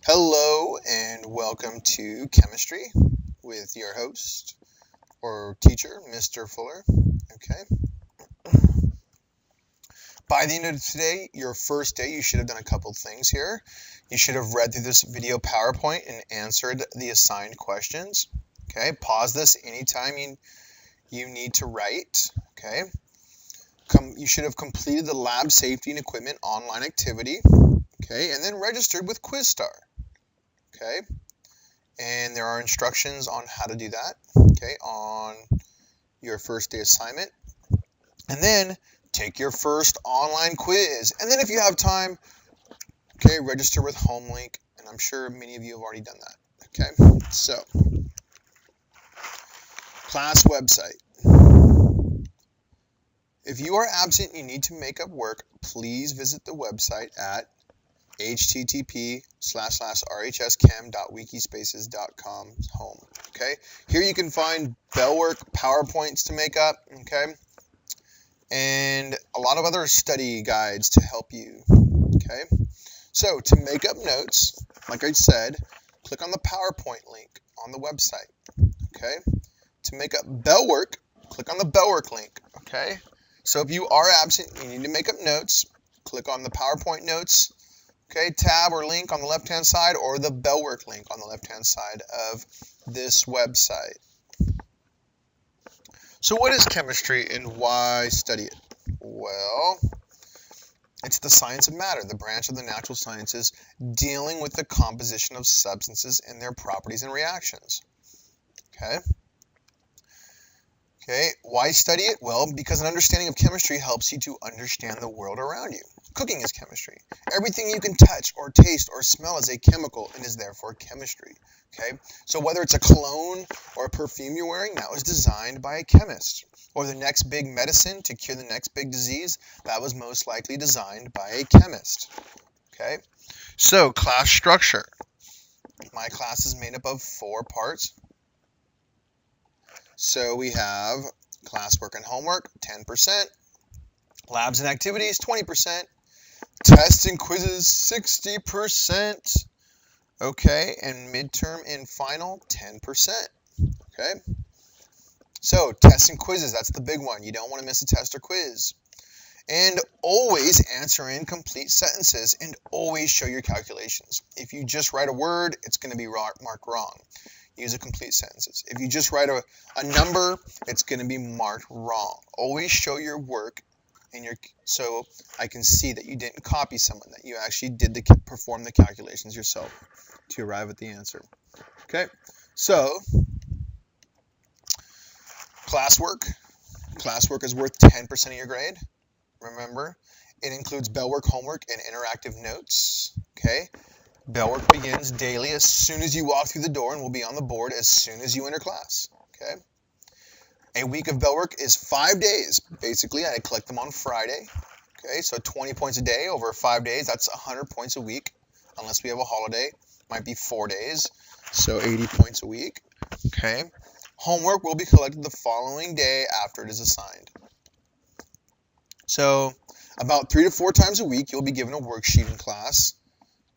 Hello and welcome to Chemistry with your host or teacher, Mr. Fuller. Okay. By the end of today, your first day, you should have done a couple things here. You should have read through this video PowerPoint and answered the assigned questions. Okay. Pause this anytime you need to write. Okay. You should have completed the lab safety and equipment online activity. Okay. And then registered with QuizStar. Okay, and there are instructions on how to do that, okay, on your first day assignment. And then take your first online quiz. And then if you have time, okay, register with HomeLink. And I'm sure many of you have already done that. Okay, so class website. If you are absent and you need to make up work, please visit the website at http://rhschem.wikispaces.com home. Okay, here you can find bell work, PowerPoints to make up, okay, and a lot of other study guides to help you. Okay, so to make up notes, like I said, click on the PowerPoint link on the website. Okay, to make up bell work, click on the bell work link. Okay, so if you are absent, you need to make up notes, click on the PowerPoint notes, okay, tab or link on the left-hand side, or the Bellwork link on the left-hand side of this website. So what is chemistry and why study it? Well, it's the science of matter, the branch of the natural sciences dealing with the composition of substances and their properties and reactions. Okay. Okay, why study it? Well, because an understanding of chemistry helps you to understand the world around you. Cooking is chemistry. Everything you can touch or taste or smell is a chemical and is therefore chemistry. Okay, so whether it's a cologne or a perfume you're wearing, that was designed by a chemist. Or the next big medicine to cure the next big disease, that was most likely designed by a chemist. Okay, so class structure. My class is made up of 4 parts. So we have classwork and homework, 10%, labs and activities, 20%, tests and quizzes, 60%, okay, and midterm and final, 10%, okay. So tests and quizzes, that's the big one. You don't want to miss a test or quiz. And always answer incomplete sentences and always show your calculations. If you just write a word, it's going to be marked wrong. Use a complete sentences. If you just write a number, it's going to be marked wrong. Always show your work so I can see that you didn't copy someone, that you actually did perform the calculations yourself to arrive at the answer. Okay, so classwork. Classwork is worth 10% of your grade. Remember, it includes bellwork, homework, and interactive notes. Okay. Bellwork begins daily as soon as you walk through the door and will be on the board as soon as you enter class. Okay. A week of bellwork is 5 days. Basically, I collect them on Friday. Okay, so 20 points a day over 5 days. That's 100 points a week, unless we have a holiday. Might be 4 days, so 80 points a week. Okay. Homework will be collected the following day after it is assigned. So about 3 to 4 times a week, you'll be given a worksheet in class.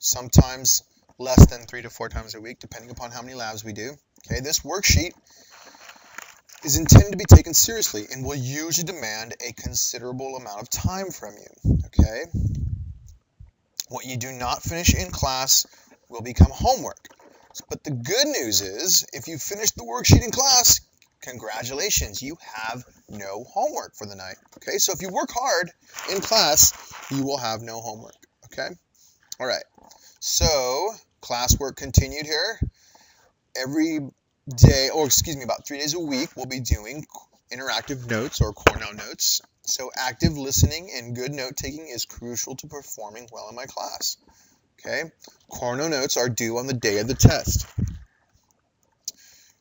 Sometimes less than 3 to 4 times a week, depending upon how many labs we do. Okay, this worksheet is intended to be taken seriously and will usually demand a considerable amount of time from you. Okay, what you do not finish in class will become homework. But the good news is, if you finish the worksheet in class, congratulations, you have no homework for the night. Okay, so if you work hard in class, you will have no homework. Okay, all right. So, classwork continued here. Every day, about 3 days a week, we'll be doing interactive notes or Cornell notes. So, active listening and good note-taking is crucial to performing well in my class. Okay? Cornell notes are due on the day of the test.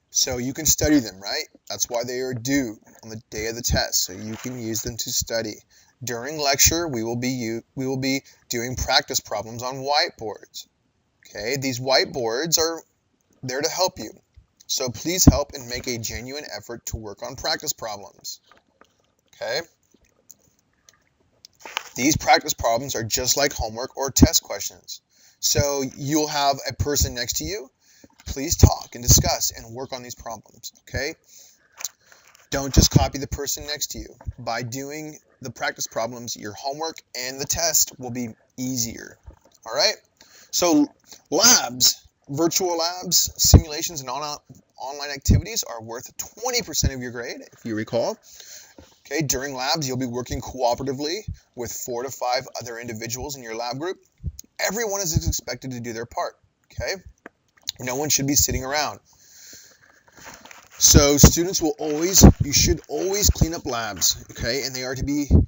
So, you can study them, right? That's why they are due on the day of the test, so you can use them to study. During lecture, we will be doing practice problems on whiteboards. Okay, these whiteboards are there to help you. So please help and make a genuine effort to work on practice problems. Okay? These practice problems are just like homework or test questions. So you'll have a person next to you. Please talk and discuss and work on these problems, okay? Don't just copy the person next to you. By doing the practice problems, your homework and the test will be easier, all right? So labs, virtual labs, simulations, and online activities are worth 20% of your grade, if you recall. Okay, during labs, you'll be working cooperatively with 4 to 5 other individuals in your lab group. Everyone is expected to do their part, okay? No one should be sitting around. So students you should always clean up labs, okay? And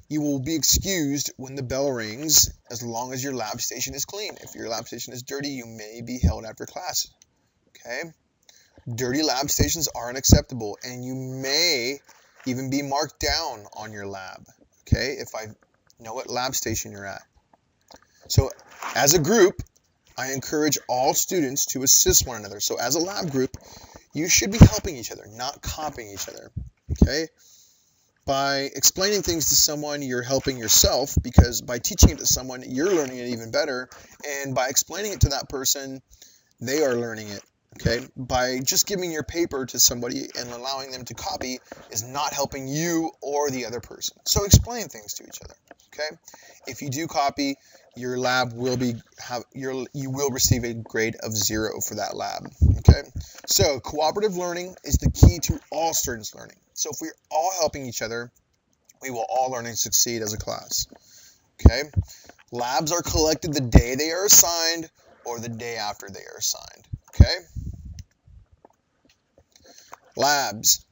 you will be excused when the bell rings as long as your lab station is clean. If your lab station is dirty, you may be held after class, okay? Dirty lab stations are unacceptable, and you may even be marked down on your lab, okay? If I know what lab station you're at. So as a group, I encourage all students to assist one another. So as a lab group, you should be helping each other, not copying each other, okay? By explaining things to someone, you're helping yourself, because by teaching it to someone, you're learning it even better. And by explaining it to that person, they are learning it, okay? By just giving your paper to somebody and allowing them to copy is not helping you or the other person. So explain things to each other, okay? If you do copy, your lab will you will receive a grade of 0 for that lab, okay? So cooperative learning is the key to all students learning. So if we're all helping each other, we will all learn and succeed as a class, okay? Labs are collected the day they are assigned or the day after they are assigned, okay? Labs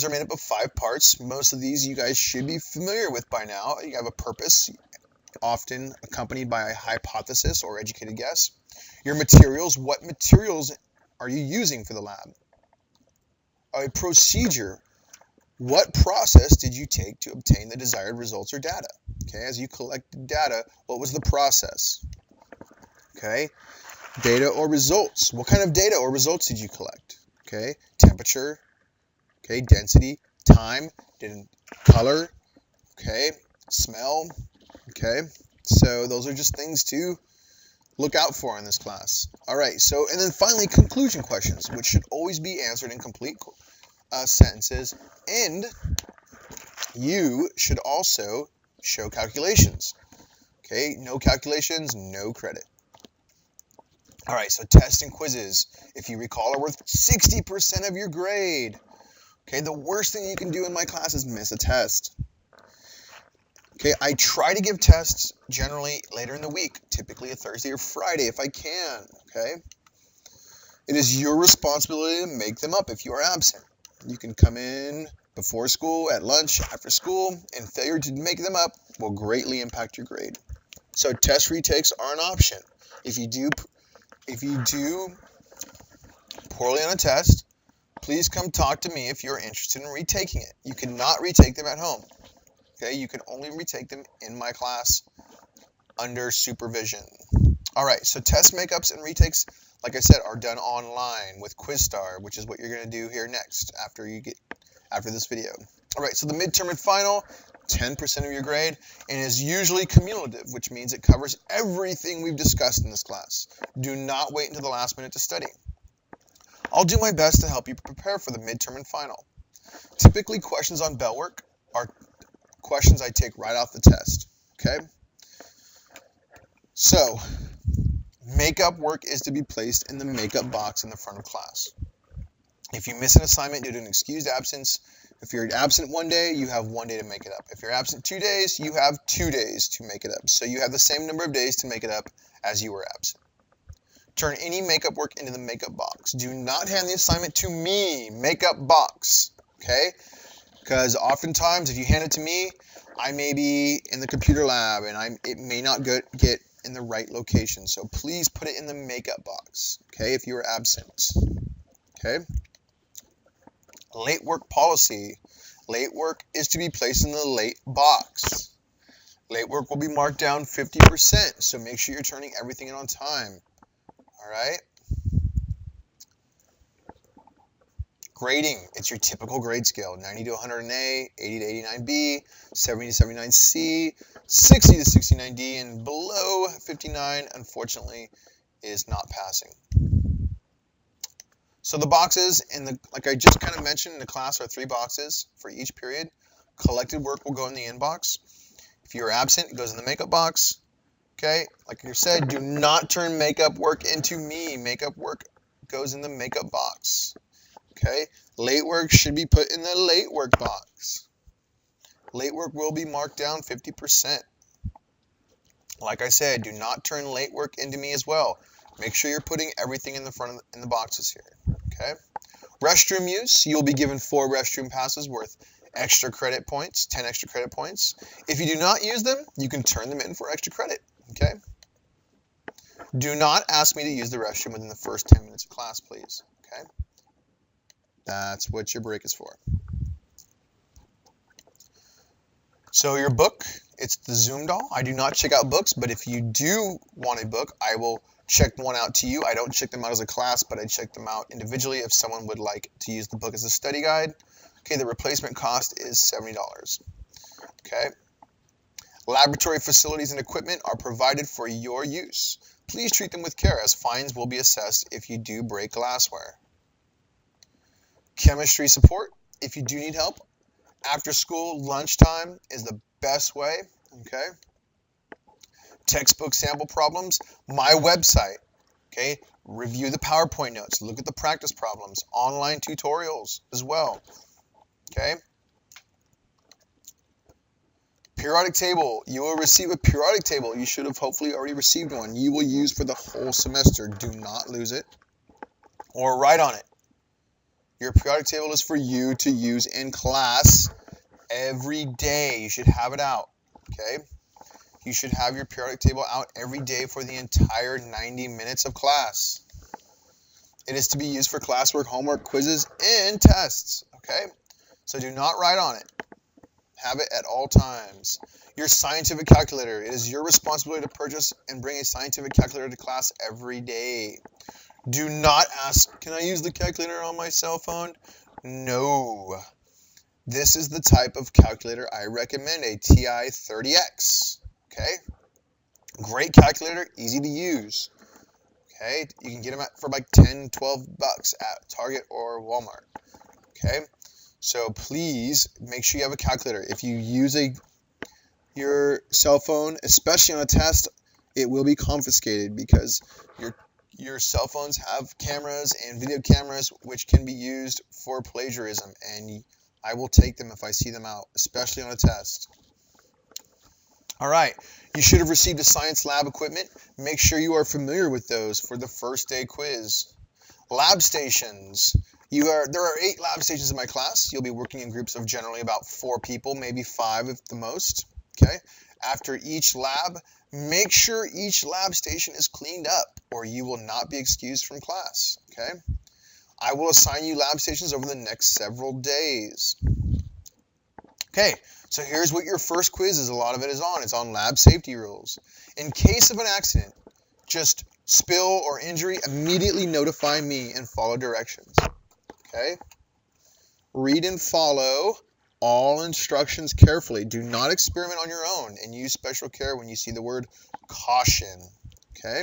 are made up of 5 parts. Most of these you guys should be familiar with by now. You have a purpose, often accompanied by a hypothesis or educated guess. Your materials, what materials are you using for the lab? A procedure, what process did you take to obtain the desired results or data? Okay, as you collected data, what was the process? Okay, data or results, what kind of data or results did you collect? Okay, temperature, okay, density, time, color, okay, smell, okay. So those are just things to look out for in this class. All right, so, and then finally, conclusion questions, which should always be answered in complete sentences, and you should also show calculations. Okay, no calculations, no credit. All right, so tests and quizzes, if you recall, are worth 60% of your grade. Okay, the worst thing you can do in my class is miss a test. Okay, I try to give tests generally later in the week, typically a Thursday or Friday if I can, okay? It is your responsibility to make them up if you are absent. You can come in before school, at lunch, after school, and failure to make them up will greatly impact your grade. So test retakes are an option. If you do poorly on a test, please come talk to me if you're interested in retaking it. You cannot retake them at home. Okay, you can only retake them in my class under supervision. All right, so test makeups and retakes, like I said, are done online with QuizStar, which is what you're going to do here next after this video. All right, so the midterm and final, 10% of your grade, and is usually cumulative, which means it covers everything we've discussed in this class. Do not wait until the last minute to study. I'll do my best to help you prepare for the midterm and final. Typically, questions on bell work are questions I take right off the test, okay? So, makeup work is to be placed in the makeup box in the front of class. If you miss an assignment due to an excused absence, if you're absent 1 day, you have 1 day to make it up. If you're absent 2 days, you have 2 days to make it up. So you have the same number of days to make it up as you were absent. Turn any makeup work into the makeup box. Do not hand the assignment to me, makeup box, okay? Because oftentimes, if you hand it to me, I may be in the computer lab and it may not get in the right location. So please put it in the makeup box, okay, if you are absent, okay? Late work policy. Late work is to be placed in the late box. Late work will be marked down 50%, so make sure you're turning everything in on time, all right? Grading, it's your typical grade scale, 90 to 100 an A, 80 to 89 B, 70 to 79 C, 60 to 69 D, and below 59, unfortunately, is not passing. So the boxes, like I just kind of mentioned in the class, are 3 boxes for each period. Collected work will go in the inbox. If you're absent, it goes in the makeup box. Okay, like I said, do not turn makeup work into me. Makeup work goes in the makeup box. Okay, late work should be put in the late work box. Late work will be marked down 50%. Like I said, do not turn late work into me as well. Make sure you're putting everything in the front in the boxes here. Okay. Restroom use, you'll be given 4 restroom passes worth extra credit points, 10 extra credit points. If you do not use them, you can turn them in for extra credit. Okay. Do not ask me to use the restroom within the first 10 minutes of class, please. Okay. That's what your break is for. So your book, it's the Zoom doll. I do not check out books, but if you do want a book, I will check one out to you. I don't check them out as a class, but I check them out individually if someone would like to use the book as a study guide. Okay, the replacement cost is $70. Okay. Laboratory facilities and equipment are provided for your use. Please treat them with care, as fines will be assessed if you do break glassware. Chemistry support, if you do need help, after school, lunchtime is the best way, okay? Textbook sample problems, my website, okay? Review the PowerPoint notes, look at the practice problems, online tutorials as well, okay? Periodic table, you will receive a periodic table. You should have hopefully already received one. You will use for the whole semester. Do not lose it or write on it. Your periodic table is for you to use in class every day. You should have it out, okay? You should have your periodic table out every day for the entire 90 minutes of class. It is to be used for classwork, homework, quizzes, and tests, okay? So do not write on it. Have it at all times. Your scientific calculator. It is your responsibility to purchase and bring a scientific calculator to class every day. Do not ask, can I use the calculator on my cell phone? No. This is the type of calculator I recommend, a TI-30X. Okay? Great calculator, easy to use. Okay? You can get them for like 10, 12 bucks at Target or Walmart. Okay? So please make sure you have a calculator. If you use your cell phone, especially on a test, it will be confiscated because your cell phones have cameras and video cameras which can be used for plagiarism, and I will take them if I see them out, especially on a test. All right, you should have received a science lab equipment. Make sure you are familiar with those for the first day quiz. Lab stations. There are 8 lab stations in my class. You'll be working in groups of generally about 4 people, maybe 5 at the most. Okay. After each lab, make sure each lab station is cleaned up, or you will not be excused from class. Okay. I will assign you lab stations over the next several days. Okay. So here's what your first quiz is. A lot of it is on. It's on lab safety rules. In case of an accident, just spill or injury, immediately notify me and follow directions. Okay? Read and follow all instructions carefully. Do not experiment on your own, and use special care when you see the word caution. Okay?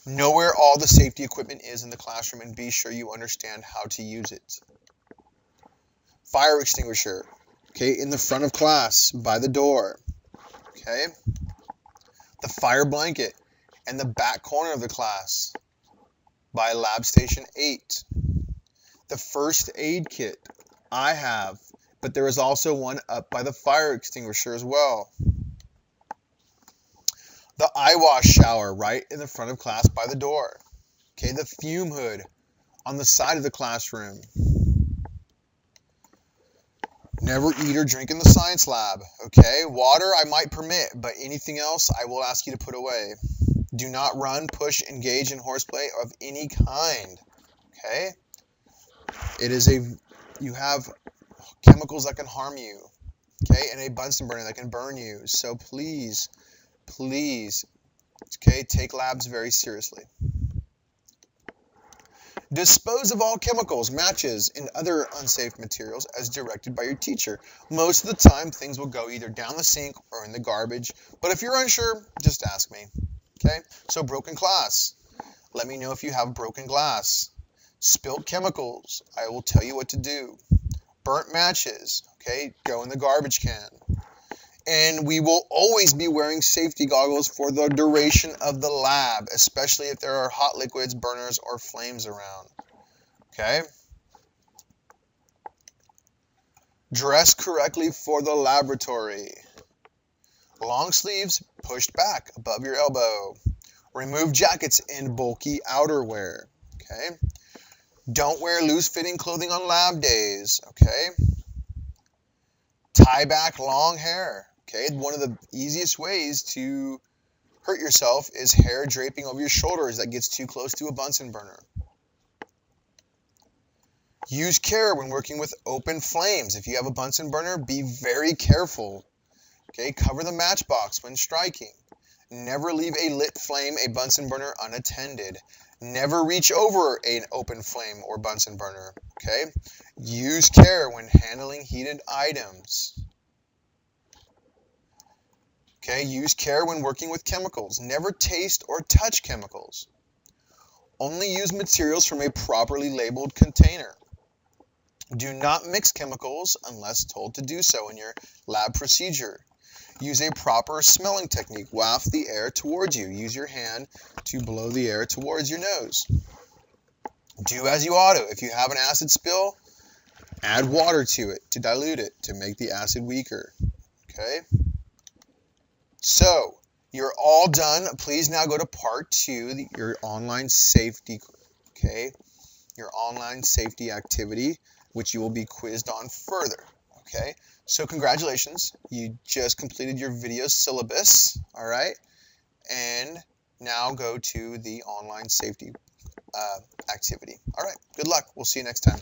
Know where all the safety equipment is in the classroom and be sure you understand how to use it. Fire extinguisher. Okay, in the front of class, by the door. Okay? The fire blanket in the back corner of the class by lab station 8. The first aid kit I have, but there is also one up by the fire extinguisher as well. The eye wash shower right in the front of class by the door. Okay, the fume hood on the side of the classroom. Never eat or drink in the science lab. Okay, water I might permit, but anything else I will ask you to put away. Do not run, push, engage in horseplay of any kind. Okay? You have chemicals that can harm you. Okay? And a Bunsen burner that can burn you. So please, okay, take labs very seriously. Dispose of all chemicals, matches, and other unsafe materials as directed by your teacher. Most of the time, things will go either down the sink or in the garbage. But if you're unsure, just ask me. Okay, so broken glass. Let me know if you have broken glass. Spilled chemicals. I will tell you what to do. Burnt matches. Okay, go in the garbage can. And we will always be wearing safety goggles for the duration of the lab, especially if there are hot liquids, burners, or flames around. Okay? Dress correctly for the laboratory. Long sleeves pushed back above your elbow. Remove jackets and bulky outerwear. Okay? Don't wear loose-fitting clothing on lab days. Okay? Tie back long hair. Okay? One of the easiest ways to hurt yourself is hair draping over your shoulders that gets too close to a Bunsen burner. Use care when working with open flames. If you have a Bunsen burner, be very careful. Okay, cover the matchbox when striking. Never leave a lit flame, a Bunsen burner, unattended. Never reach over an open flame or Bunsen burner. Okay, use care when handling heated items. Okay, use care when working with chemicals. Never taste or touch chemicals. Only use materials from a properly labeled container. Do not mix chemicals unless told to do so in your lab procedure. Use a proper smelling technique. Waft the air towards you. Use your hand to blow the air towards your nose. Do as you ought to. If you have an acid spill, add water to it to dilute it to make the acid weaker. Okay? So, you're all done. Please now go to part 2, your online safety. Okay? Your online safety activity, which you will be quizzed on further. Okay? So congratulations, you just completed your video syllabus, all right? And now go to the online safety activity. All right, good luck. We'll see you next time.